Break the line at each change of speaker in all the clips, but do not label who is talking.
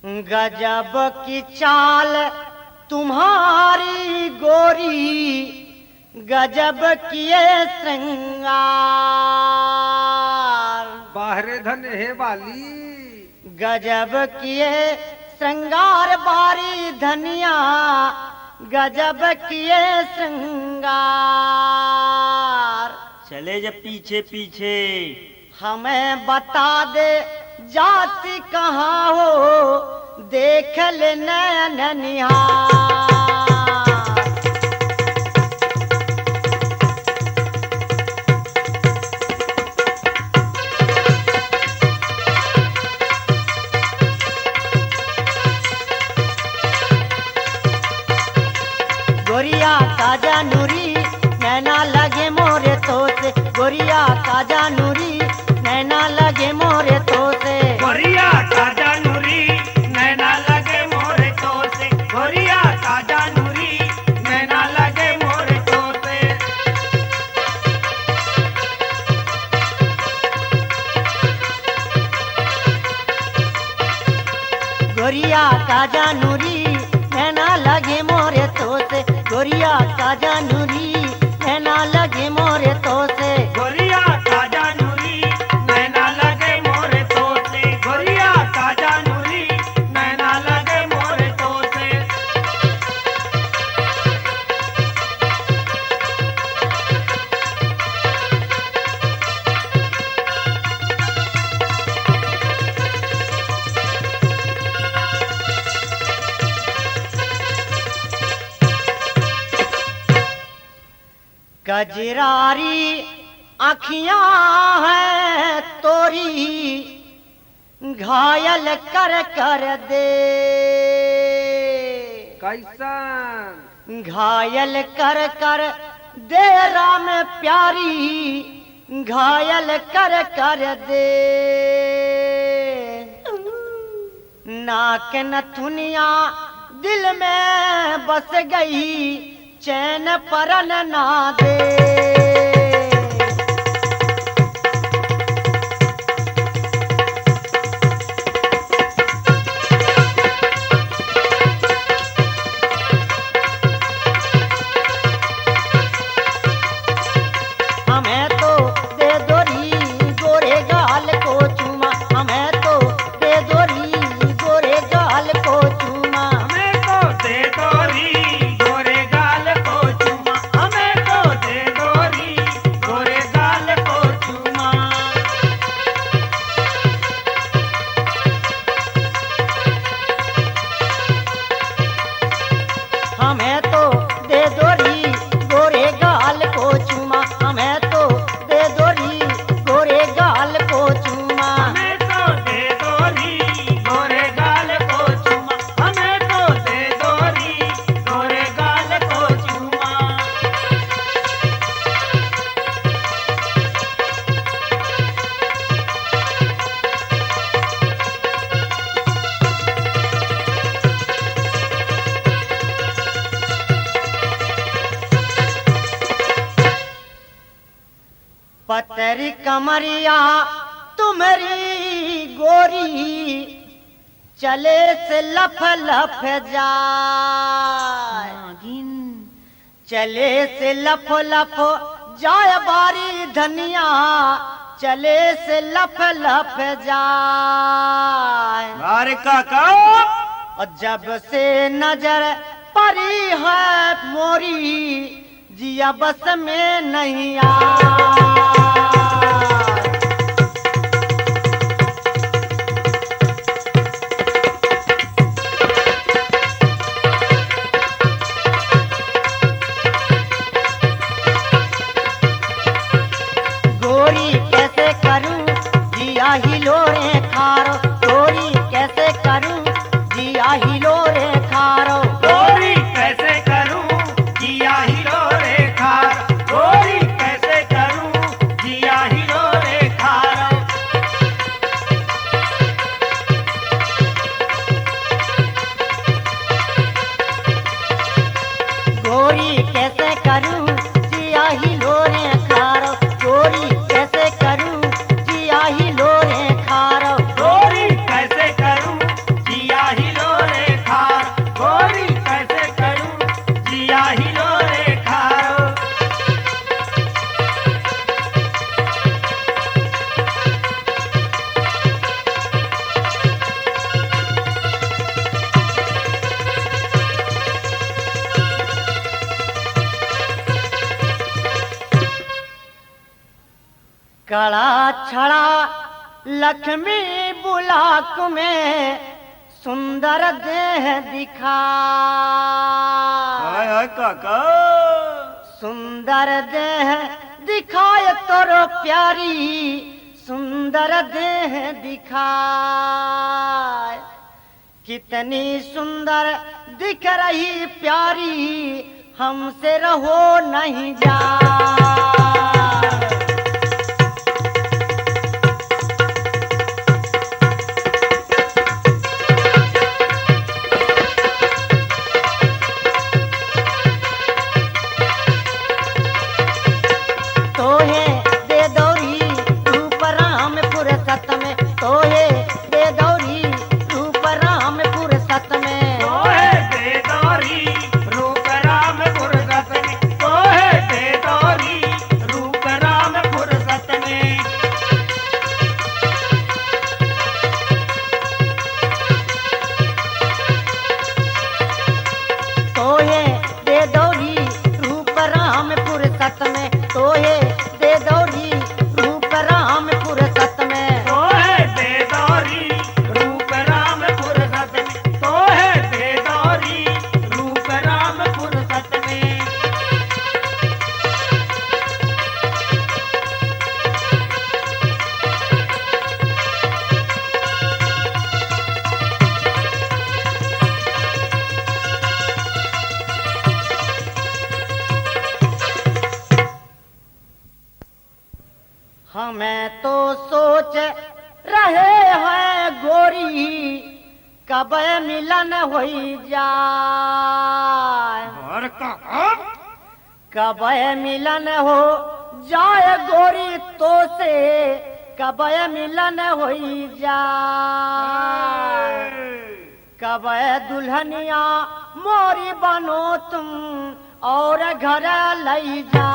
गजब की चाल तुम्हारी गोरी, गजब किए श्रृंगार।
बाहरे धन है वाली,
गजब किए श्रृंगार बारी धनिया, गजब किए श्रृंगार।
चले जब पीछे पीछे
हमें बता दे जाति कहाँ हो, देख ले नयन निहार। गोरिया काजा नूरी नैना लगे मोरे तो से, गोरिया काजा नूरी नैना लगे मोरे तो से।
गोरिया ताजा नूरी नैना लगे मोरे तो से, गोरिया ताजा नूरी नैना लगे मोरे तो से।
गोरिया काजा नूरी नैना लगे मोरे तो से, गोरिया काजा नूरी नैना लगे मोरे तो से।
गोरिया ताजा नूरी नैना लगे मोरे तो से, गोरिया ताजा नूरी नैना लगे मोरे तो से।
गजरारी आँखियाँ हैं तोरी, घायल कर कर दे,
कैसन
घायल कर कर दे राम प्यारी, घायल कर कर दे। नाक नथुनिया दिल में बस गई, चैन परन ना दे। हमें तो दे दोरी गोरे गाल को चूमा, हमें तो दे दोरी गोरे गाल को चूमा।
हमें तो दे दोरी गोरे गाल को चूमा, हमें तो दे दोरी गोरे गाल को चूमा।
हमें तो दे दोरी गोरे गाल को चूमा, हमें तो दे दोरी गोरे गाल को चूमा।
हमें तो दे दोरी गोरे गाल को चूमा, हमें तो दे दोरी गोरे गाल को चूमा।
पतरी कमरिया तुम्हारी गोरी, चले से लफ लफ जाए, चले से लफ लफ जाए बारी धनिया, चले से लफ लफ जाए।
अरे काका
और जब से नजर परी है मोरी, जिया बस में नहीं आ। गोरी कैसे करूं जिया हिलोरे खारो, गोरी कैसे करूं जिया हिलोरे खारो।
गोरी कैसे करूं जिया हिलो रे खार, गोरी कैसे करूं
कड़ा छड़ा लक्ष्मी बुलाक में सुंदर देह दिखा,
हाय हाय काका,
सुंदर देह दिखाए तोरो प्यारी, सुंदर देह दिखाए। कितनी सुंदर दिख रही प्यारी, हमसे रहो नहीं जा। हमें तो सोच रहे हैं गोरी, कब मिलन होई जाए।
और काका,
कब मिलन हो जाए गोरी तो से, कब मिलन होई जाए। कब दुल्हनिया मोरी बनो तुम और घर लई जा।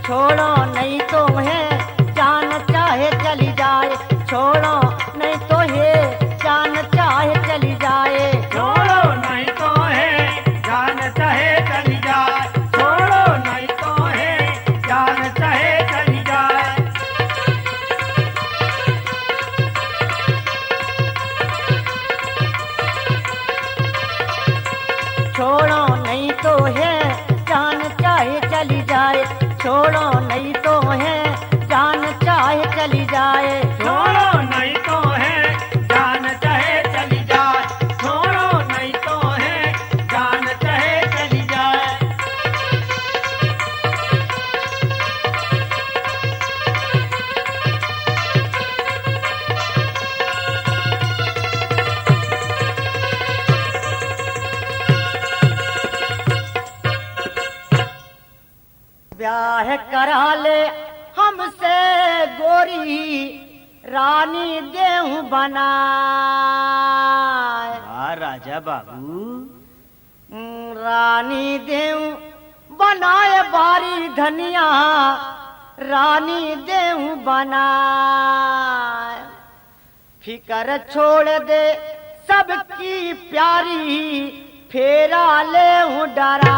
छोड़ो नहीं तो है जान चाहे चली जाए, छोड़ो नहीं तो है जान चाहे चली जाए।
छोड़ो नहीं तो है जान चाहे चली जाए, छोड़ो नहीं तो है जान चाहे चली जाए।
छोड़ो नहीं तो है जान चाहे चली जाए, छोड़ो नहीं तो है जान चाहे चली जाए।
छोड़ो नहीं तो है जान चाहे चली जाए, छोड़ो नहीं तो है जान चाहे चली जाए।
ब्याह करा ले हमसे गोरी, रानी देहूं बनाए।
हाँ राजा बाबू,
रानी देहूं बनाए बारी धनिया, रानी देहूं बनाए। फिकर छोड़ दे सबकी प्यारी, फेरा ले हूं डरा।